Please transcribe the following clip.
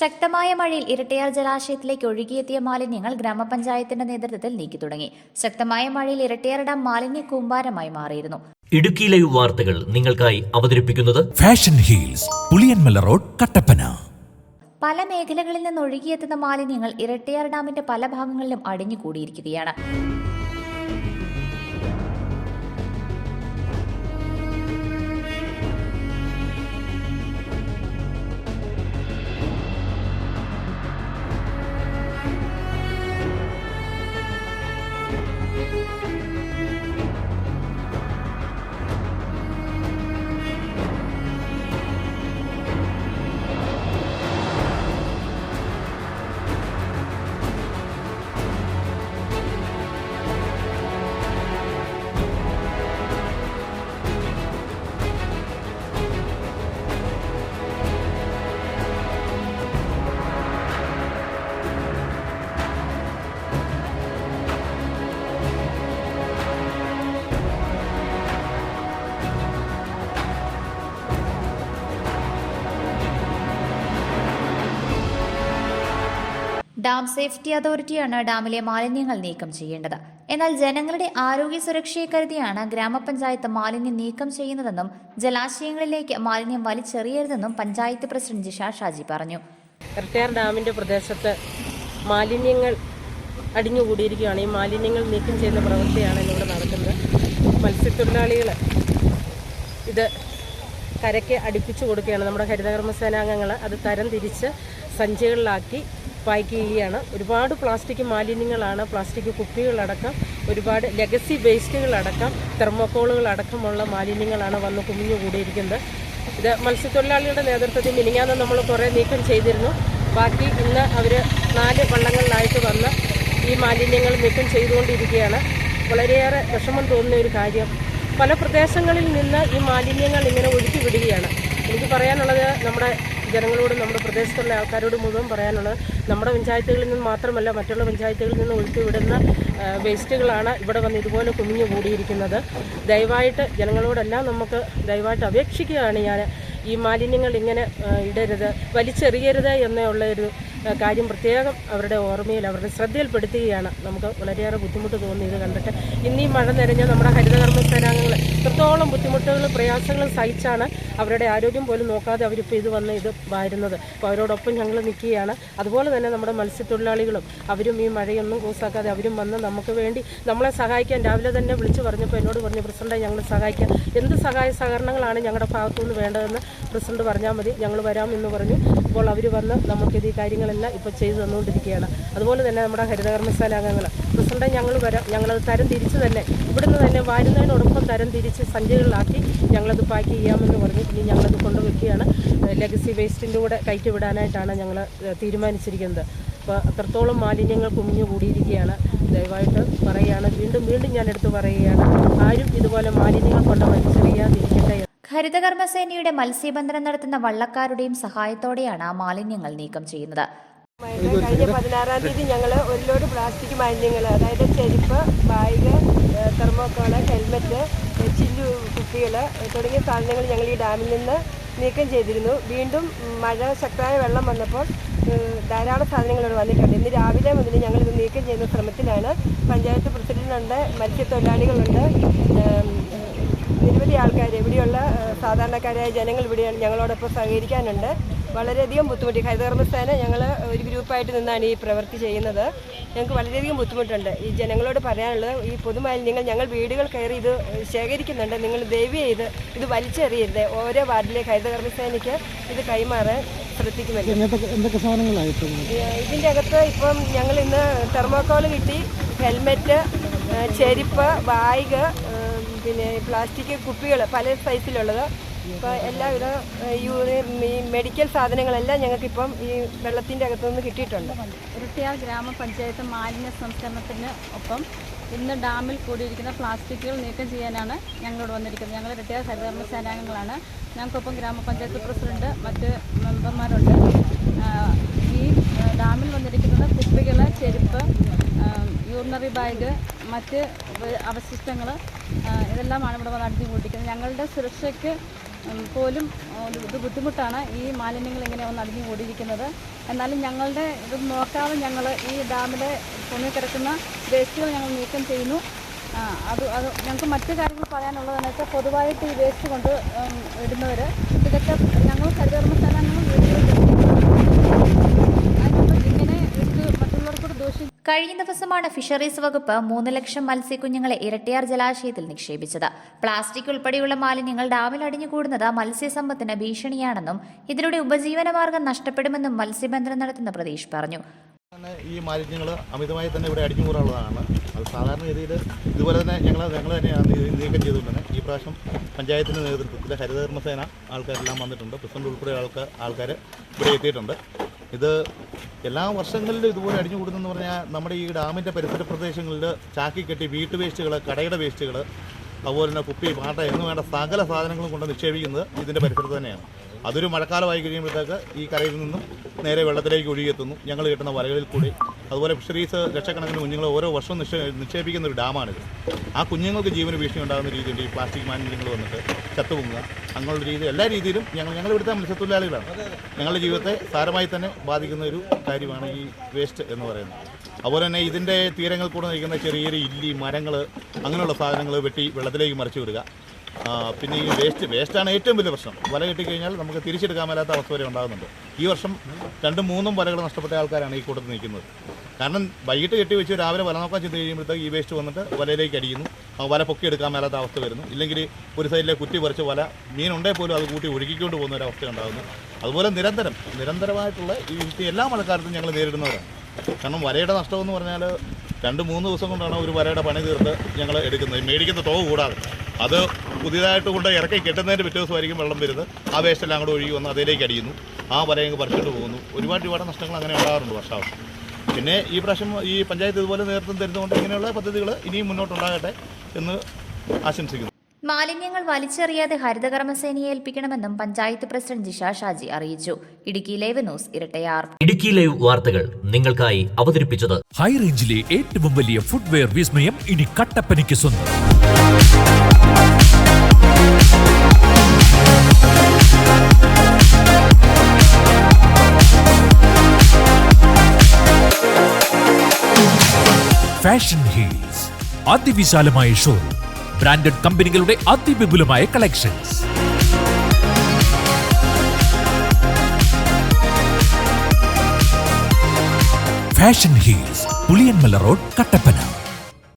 ശക്തമായ മഴയിൽ ഇരട്ടയാർ ജലാശയത്തിലേക്ക് ഒഴുകിയെത്തിയ മാലിന്യങ്ങൾ ഗ്രാമപഞ്ചായത്തിന്റെ നേതൃത്വത്തിൽ നീക്കി തുടങ്ങി. ശക്തമായ മഴയിൽ ഇരട്ടയാർ ഡാം മാലിന്യ കൂമ്പാരമായി മാറിയിരുന്നു. ഇടുക്കി ലൈവ് വാർത്തകൾ നിങ്ങൾക്കായി അവതരിപ്പിക്കുന്നത് fashion heels, Puliyanmala road, Kattappana. പല മേഖലകളിൽ നിന്ന് ഒഴുകിയെത്തുന്ന മാലിന്യങ്ങൾ ഇരട്ടയാർ ഡാമിന്റെ പല ഭാഗങ്ങളിലും അടിഞ്ഞുകൂടിയിരിക്കുകയാണ്. ഡാം സേഫ്റ്റി അതോറിറ്റിയാണ് ഡാമിലെ മാലിന്യങ്ങൾ നീക്കം ചെയ്യേണ്ടത്. എന്നാൽ ജനങ്ങളുടെ ആരോഗ്യ സുരക്ഷയെ കരുതിയാണ് ഗ്രാമപഞ്ചായത്ത് മാലിന്യം നീക്കം ചെയ്യുന്നതെന്നും ജലാശയങ്ങളിലേക്ക് മാലിന്യം വലിച്ചെറിയരുതെന്നും പഞ്ചായത്ത് പ്രസിഡന്റ് ജിഷ ഷാജി പറഞ്ഞു. ഇരട്ടയാർ ഡാമിന്റെ പ്രദേശത്ത് മാലിന്യങ്ങൾ അടിഞ്ഞുകൂടിയിരിക്കുകയാണ്. ഈ മാലിന്യങ്ങൾ നീക്കം ചെയ്യുന്ന പ്രവൃത്തിയാണ് ഇവിടെ നടക്കുന്നത്. മത്സ്യത്തൊഴിലാളികൾ ഇത് കരയ്ക്ക് അടുപ്പിച്ചു കൊടുക്കുകയാണ്. നമ്മുടെ ഹരിതകർമ്മസേനാംഗങ്ങൾ അത് തരം തിരിച്ച് സഞ്ചികളിലാക്കി പാക്ക് ചെയ്യുകയാണ്. ഒരുപാട് പ്ലാസ്റ്റിക് മാലിന്യങ്ങളാണ്, പ്ലാസ്റ്റിക് കുപ്പികളടക്കം ഒരുപാട് ലെഗസി വേസ്റ്റുകളടക്കം തെർമോക്കോളുകളടക്കമുള്ള മാലിന്യങ്ങളാണ് വന്ന് കുമിഞ്ഞുകൂടിയിരിക്കുന്നത്. ഇത് മത്സ്യത്തൊഴിലാളികളുടെ നേതൃത്വത്തിൽ മിനിങ്ങാന്ന് നമ്മൾ കുറേ നീക്കം ചെയ്തിരുന്നു. ബാക്കി ഇന്ന് അവർ 4 വള്ളങ്ങളിലായിട്ട് വന്ന് ഈ മാലിന്യങ്ങൾ നീക്കം ചെയ്തുകൊണ്ടിരിക്കുകയാണ്. വളരെയേറെ വിഷമം തോന്നുന്ന ഒരു കാര്യം, പല പ്രദേശങ്ങളിൽ നിന്ന് ഈ മാലിന്യങ്ങൾ ഇങ്ങനെ ഒഴുക്കി വിടുകയാണ്. എനിക്ക് പറയാനുള്ളത് നമ്മുടെ ജനങ്ങളോടും നമ്മുടെ പ്രദേശത്തുള്ള ആൾക്കാരോട് മുഴുവൻ പറയാനുള്ളത്, നമ്മുടെ പഞ്ചായത്തുകളിൽ നിന്ന് മാത്രമല്ല മറ്റുള്ള പഞ്ചായത്തുകളിൽ നിന്ന് ഒഴുക്കി വിടുന്ന വേസ്റ്റുകളാണ് ഇവിടെ വന്ന് ഇതുപോലെ കുമിഞ്ഞു കൂടിയിരിക്കുന്നത്. ദയവായിട്ട് ജനങ്ങളോടെല്ലാം നമുക്ക് ദയവായിട്ട് അപേക്ഷിക്കുകയാണ് ഞാൻ, ഈ മാലിന്യങ്ങൾ ഇങ്ങനെ ഇടരുത്, വലിച്ചെറിയരുത് എന്നുള്ള ഒരു കാര്യം പ്രത്യേകം അവരുടെ ഓർമ്മയിൽ അവരുടെ ശ്രദ്ധയിൽപ്പെടുത്തുകയാണ്. നമുക്ക് വളരെയേറെ ബുദ്ധിമുട്ട് തോന്നി ഇത് കണ്ടിട്ട്. ഇന്നീ മഴ നിറഞ്ഞ നമ്മുടെ ഹരിതകർമ്മസേനാംഗങ്ങൾ എത്രത്തോളം ബുദ്ധിമുട്ടുകളും പ്രയാസങ്ങളും സഹിച്ചാണ് അവരുടെ ആരോഗ്യം പോലും നോക്കാതെ അവരിപ്പോൾ ഇത് വന്ന് ഇത് വരുന്നത്. അപ്പോൾ അവരോടൊപ്പം ഞങ്ങൾ നിൽക്കുകയാണ്. അതുപോലെ തന്നെ നമ്മുടെ മത്സ്യത്തൊഴിലാളികളും അവരും ഈ മഴയൊന്നും കൂസാക്കാതെ അവരും വന്ന് നമുക്ക് വേണ്ടി നമ്മളെ സഹായിക്കാൻ രാവിലെ തന്നെ വിളിച്ചു പറഞ്ഞപ്പോൾ എന്നോട് പറഞ്ഞു, പ്രസിഡന്റ് ഞങ്ങൾ സഹായിക്കാൻ എന്ത് സഹായ സഹകരണങ്ങളാണ് ഞങ്ങളുടെ ഭാഗത്തുനിന്ന് വേണ്ടതെന്ന് പ്രസിഡന്റ് പറഞ്ഞാൽ മതി, ഞങ്ങൾ വരാമെന്ന് പറഞ്ഞു. അപ്പോൾ അവർ വന്ന് നമുക്കിത് ഈ കാര്യങ്ങളെല്ലാം ഇപ്പോൾ ചെയ്തു തന്നുകൊണ്ടിരിക്കുകയാണ്. അതുപോലെ തന്നെ നമ്മുടെ ഹരിതകർമ്മസേനാംഗങ്ങൾ പ്രസിഡന്റ് ഞങ്ങൾ വരാം, ഞങ്ങളത് തരം തിരിച്ച് തന്നെ ഇവിടുന്ന് തന്നെ വാരുന്നതിനോടൊപ്പം തരം തിരിച്ച് സഞ്ചികളിലാക്കി ഞങ്ങളത് പാക്ക് ചെയ്യാമെന്ന് പറഞ്ഞു. ഇനി ഞങ്ങളത് കൊണ്ടുവയ്ക്കുകയാണ്. ലെഗസി വേസ്റ്റിൻ്റെ കൂടെ കയറ്റി വിടാനായിട്ടാണ് ഞങ്ങൾ തീരുമാനിച്ചിരിക്കുന്നത്. അപ്പോൾ അത്രത്തോളം മാലിന്യങ്ങൾ കുമിഞ്ഞു കൂടിയിരിക്കുകയാണ്. ദയവായിട്ട് പറയുകയാണ്, വീണ്ടും ഞാൻ എടുത്ത് പറയുകയാണ്, ആരും ഇതുപോലെ മാലിന്യങ്ങൾ കൊണ്ട് വലിച്ചെറിയാതിരിക്കട്ടെ. ഹരിതകർമ്മസേനയുടെ മത്സ്യബന്ധനം നടത്തുന്ന വള്ളക്കാരുടെയും സഹായത്തോടെയാണ് മാലിന്യങ്ങൾ നീക്കം ചെയ്യുന്നത്. കഴിഞ്ഞ 16-ാം തീയതി ഞങ്ങൾ ഒരു ലോഡ് പ്ലാസ്റ്റിക് മാലിന്യങ്ങൾ, അതായത് ചെരുപ്പ്, ബാഗ്, തെർമോക്കോള്, ഹെൽമെറ്റ്, ചില്ലു കുപ്പികൾ തുടങ്ങിയ സാധനങ്ങൾ ഞങ്ങൾ ഈ ഡാമിൽ നിന്ന് നീക്കം ചെയ്തിരുന്നു. വീണ്ടും മഴ ശക്തമായ വെള്ളം വന്നപ്പോൾ ധാരാളം സാധനങ്ങൾ ഇവിടെ വന്നിട്ടുണ്ട്. ഇന്ന് രാവിലെ മുതൽ ഞങ്ങളിത് നീക്കം ചെയ്യുന്ന ശ്രമത്തിലാണ്. പഞ്ചായത്ത് പ്രസിഡന്റുണ്ട്, മത്സ്യത്തൊഴിലാളികളുണ്ട്, നിരവധി ആൾക്കാർ, ഇവിടെയുള്ള സാധാരണക്കാരായ ജനങ്ങൾ ഇവിടെയാണ് ഞങ്ങളോടൊപ്പം സഹകരിക്കാനുണ്ട്. വളരെയധികം ബുദ്ധിമുട്ടി. ഹരിതകർമ്മസേന ഞങ്ങൾ ഒരു ഗ്രൂപ്പായിട്ട് നിന്നാണ് ഈ പ്രവൃത്തി ചെയ്യുന്നത്. ഞങ്ങൾക്ക് വളരെയധികം ബുദ്ധിമുട്ടുണ്ട്. ഈ ജനങ്ങളോട് പറയാനുള്ളത്, ഈ പൊതുമാലിന്യങ്ങൾ ഞങ്ങൾ വീടുകൾ കയറി ഇത് ശേഖരിക്കുന്നുണ്ട്, നിങ്ങൾ ദയവ് ചെയ്ത് ഇത് വലിച്ചെറിയരുത്. ഓരോ വാർഡിലേക്ക് ഹരിതകർമ്മസേനയ്ക്ക് ഇത് കൈമാറാൻ ശ്രദ്ധിക്കുമല്ലോ. ഇതിൻ്റെ അകത്ത് ഇപ്പം ഞങ്ങൾ ഇന്ന് തെർമോക്കോൾ കിട്ടി, ഹെൽമെറ്റ്, ചെരുപ്പ്, ബാഗ്, പിന്നെ പ്ലാസ്റ്റിക് കുപ്പികൾ പല സൈസിലുള്ളത്, ഇപ്പോൾ എല്ലാവിധ ഈ മെഡിക്കൽ സാധനങ്ങളെല്ലാം ഞങ്ങൾക്കിപ്പം ഈ വെള്ളത്തിൻ്റെ അകത്തുനിന്ന് കിട്ടിയിട്ടുണ്ട്. ഇരട്ടയാർ ഗ്രാമപഞ്ചായത്ത് മാലിന്യ സംസ്കരണത്തിന് ഒപ്പം ഇന്ന് ഡാമിൽ കൂടിയിരിക്കുന്ന പ്ലാസ്റ്റിക്കുകൾ നീക്കം ചെയ്യാനാണ് ഞങ്ങളോട് വന്നിരിക്കുന്നത്. ഞങ്ങൾ ഇരട്ടയാർ ഹരിതകർമ്മസേനാംഗങ്ങളാണ്. ഞങ്ങൾക്കൊപ്പം ഗ്രാമപഞ്ചായത്ത് പ്രസിഡന്റ്, മറ്റ് മെമ്പർമാരുണ്ട്. ഈ ഡാമിൽ വന്നിരിക്കുന്നത് കുപ്പികൾ, ചെരുപ്പ്, യൂറിനറി ബാഗ്, മറ്റ് അവശിഷ്ടങ്ങൾ ഇതെല്ലാമാണ് ഇവിടെ വന്ന് അടിഞ്ഞു കൂട്ടിക്കുന്നത്. ഞങ്ങളുടെ സുരക്ഷയ്ക്ക് പോലും ഇത് ബുദ്ധിമുട്ടാണ് ഈ മാലിന്യങ്ങൾ ഇങ്ങനെ ഒന്ന് അടിഞ്ഞുകൂടിയിരിക്കുന്നത്. എന്നാലും ഞങ്ങളുടെ ഇത് നോക്കാതെ ഞങ്ങൾ ഈ ഡാമിലെ പൊങ്ങിക്കിടക്കുന്ന വേസ്റ്റുകൾ ഞങ്ങൾ നീക്കം ചെയ്യുന്നു. അത് ഞങ്ങൾക്ക് മറ്റു കാര്യങ്ങൾ പറയാനുള്ളതെന്ന് വെച്ചാൽ പൊതുവായിട്ട് ഈ വേസ്റ്റ് കൊണ്ട് ഇടുന്നവർ ഇതൊക്കെ ഞങ്ങൾ ഹരിതകർമ്മസേനാംഗങ്ങൾ ഇങ്ങനെ ഇത് മറ്റുള്ളവർക്കൂടെ ദോഷം. കഴിഞ്ഞ ദിവസമാണ് ഫിഷറീസ് വകുപ്പ് 3 ലക്ഷം മത്സ്യക്കുഞ്ഞുങ്ങളെ ഇരട്ടിയാർ ജലാശയത്തിൽ നിക്ഷേപിച്ചത്. പ്ലാസ്റ്റിക് ഉൾപ്പെടെയുള്ള മാലിന്യങ്ങൾ ഡാമിൽ അടിഞ്ഞുകൂടുന്നത് മത്സ്യസമ്പത്തിന് ഭീഷണിയാണെന്നും ഇതിലൂടെ ഉപജീവനമാർഗം നഷ്ടപ്പെടുമെന്നും മത്സ്യബന്ധനം നടത്തുന്ന പ്രതീഷ് പറഞ്ഞു. ഈ മാലിന്യങ്ങൾ അമിതമായി തന്നെ ഇവിടെ അടിഞ്ഞുകൂടാനുള്ളതാണ്. അത് സാധാരണഗതിയിൽ ഇതുപോലെ തന്നെ ഞങ്ങൾ തന്നെയാണ് നീക്കം ചെയ്തുകൊണ്ട് തന്നെ ഈ പ്രാവശ്യം പഞ്ചായത്തിൻ്റെ നേതൃത്വത്തിൽ ഹരിതകർമ്മസേന ആൾക്കാരെല്ലാം വന്നിട്ടുണ്ട്. പ്രസിഡന്റ് ഉൾപ്പെടെ ആൾക്കാർ ഇവിടെ എത്തിയിട്ടുണ്ട്. ഇത് എല്ലാ വർഷങ്ങളിലും ഇതുപോലെ അടിഞ്ഞുകൂടുന്നതെന്ന് പറഞ്ഞാൽ നമ്മുടെ ഈ ഡാമിൻ്റെ പരിസര പ്രദേശങ്ങളിൽ ചാക്കി കെട്ടി വീട്ടു വേസ്റ്റുകൾ, കടയുടെ വേസ്റ്റുകൾ, അതുപോലെ തന്നെ കുപ്പി, പാട്ട എന്ന് വേണ്ട സകല സാധനങ്ങളും കൊണ്ട് നിക്ഷേപിക്കുന്നത് ഇതിൻ്റെ പരിസരത്ത് തന്നെയാണ്. അതൊരു മഴക്കാലമായി കഴിയുമ്പോഴത്തേക്ക് ഈ കരയിൽ നിന്നും നേരെ വെള്ളത്തിലേക്ക് ഒഴുകിയെത്തുന്നു. ഞങ്ങൾ കിട്ടുന്ന വലകളിൽ കൂടി. അതുപോലെ ഫിഷറീസ് ലക്ഷക്കണക്കിന് കുഞ്ഞുങ്ങൾ ഓരോ വർഷവും നിക്ഷേപിക്കുന്ന ഒരു ഡാമാണിത്. ആ കുഞ്ഞുങ്ങൾക്ക് ജീവന് ഭീഷണി ഉണ്ടാകുന്ന രീതിയിൽ ഈ പ്ലാസ്റ്റിക് മാലിന്യങ്ങൾ വന്നിട്ട് ചത്തുപൊങ്ങുക, അങ്ങനെയുള്ള രീതി എല്ലാ രീതിയിലും ഞങ്ങൾ ഇവിടുത്തെ മത്സ്യത്തൊഴിലാളികളാണ്. ഞങ്ങളുടെ ജീവിതത്തെ സാരമായി തന്നെ ബാധിക്കുന്ന ഒരു കാര്യമാണ് ഈ വേസ്റ്റ് എന്ന് പറയുന്നത്. അതുപോലെ തന്നെ ഇതിൻ്റെ തീരങ്ങൾ കൂടെ നിൽക്കുന്ന ചെറിയ ചെറിയ ഇല്ലി, മരങ്ങൾ, അങ്ങനെയുള്ള സാധനങ്ങൾ വെട്ടി വെള്ളത്തിലേക്ക് മറിച്ചു വിടുക. പിന്നെ ഈ വേസ്റ്റാണ് ഏറ്റവും വലിയ പ്രശ്നം. വല കെട്ടിക്കഴിഞ്ഞാൽ നമുക്ക് തിരിച്ചെടുക്കാൻ മേലാത്ത അവസ്ഥ വരെ ഉണ്ടാകുന്നുണ്ട്. ഈ വർഷം 2-3 വലകൾ നഷ്ടപ്പെട്ട ആൾക്കാരാണ് ഈ കൂട്ടത്തിൽ നിൽക്കുന്നത്. കാരണം വൈകിട്ട് കെട്ടി വെച്ച് രാവിലെ വല നോക്കാൻ ചെന്ന് കഴിയുമ്പോഴത്തേക്ക് ഈ വേസ്റ്റ് വന്നിട്ട് വലയിലേക്ക് അടിക്കുന്നു. വല പൊക്കിയെടുക്കാൻ മേലാത്ത അവസ്ഥ വരുന്നു. ഇല്ലെങ്കിൽ ഒരു സൈഡിലെ കുറ്റി പറിച്ച് വല മീനുണ്ടെങ്കിൽ പോലും അത് കൂട്ടി ഒഴുകിക്കൊണ്ട് പോകുന്ന ഒരു അവസ്ഥ ഉണ്ടാകുന്നു. അതുപോലെ നിരന്തരമായിട്ടുള്ള ഈ എല്ലാ മഴക്കാലത്തും ഞങ്ങൾ നേരിടുന്നവരാണ്. കാരണം വലയുടെ നഷ്ടമെന്ന് പറഞ്ഞാൽ 2-3 ദിവസം കൊണ്ടാണ് ഒരു വലയുടെ പണി തീർത്ത് ഞങ്ങൾ എടുക്കുന്നത്. മേടിക്കുന്ന തുക കൂടാതെ അത് പുതിയതായിട്ട് കൊണ്ട് ഇറക്കി കെട്ടുന്നതിൻ്റെ പിറ്റേ ദിവസമായിരിക്കും വെള്ളം വരുന്നത്. ആ വേസ്റ്റെല്ലാം കൂടെ ഒഴുകി വന്ന് അതിലേക്ക് അടിയുന്നു. ആ വലയങ്ങ് പറിച്ചുകൊണ്ട് പോകുന്നു. ഒരുപാട് നഷ്ടങ്ങൾ അങ്ങനെ ഉണ്ടാകാറുണ്ട് വർഷാവർഷം. പിന്നെ ഈ പ്രാവശ്യം ഈ പഞ്ചായത്ത് ഇതുപോലെ നേതൃത്വം തരുന്നതുകൊണ്ട് ഇങ്ങനെയുള്ള പദ്ധതികൾ ഇനിയും മുന്നോട്ടുണ്ടാകട്ടെ എന്ന് ആശംസിക്കുന്നു. മാലിന്യങ്ങൾ വലിച്ചെറിയാതെ ഹരിതകർമ്മസേനയെ ഏൽപ്പിക്കണമെന്നും പഞ്ചായത്ത് പ്രസിഡന്റ് ജിഷ ഷാജി അറിയിച്ചു. Idukki live news Erattayar. Idukki live വാർത്തകൾ നിങ്ങൾക്കായി അവതരിപ്പിച്ചത് ഹൈ റേഞ്ചിലെ ഏറ്റവും വലിയ ഫുട്വെയർ വിസ്മയം ഇനി കട്ടപ്പനയ്ക്ക് സ്വന്തം. ഫാഷൻ ഹീൽസ് അതിവിശാലമായ ഷോറൂം, ബ്രാൻഡഡ് കമ്പനികളുടെ അതിവിപുലമായ collections. Fashion heels, Puliyanmala road, Kattappana.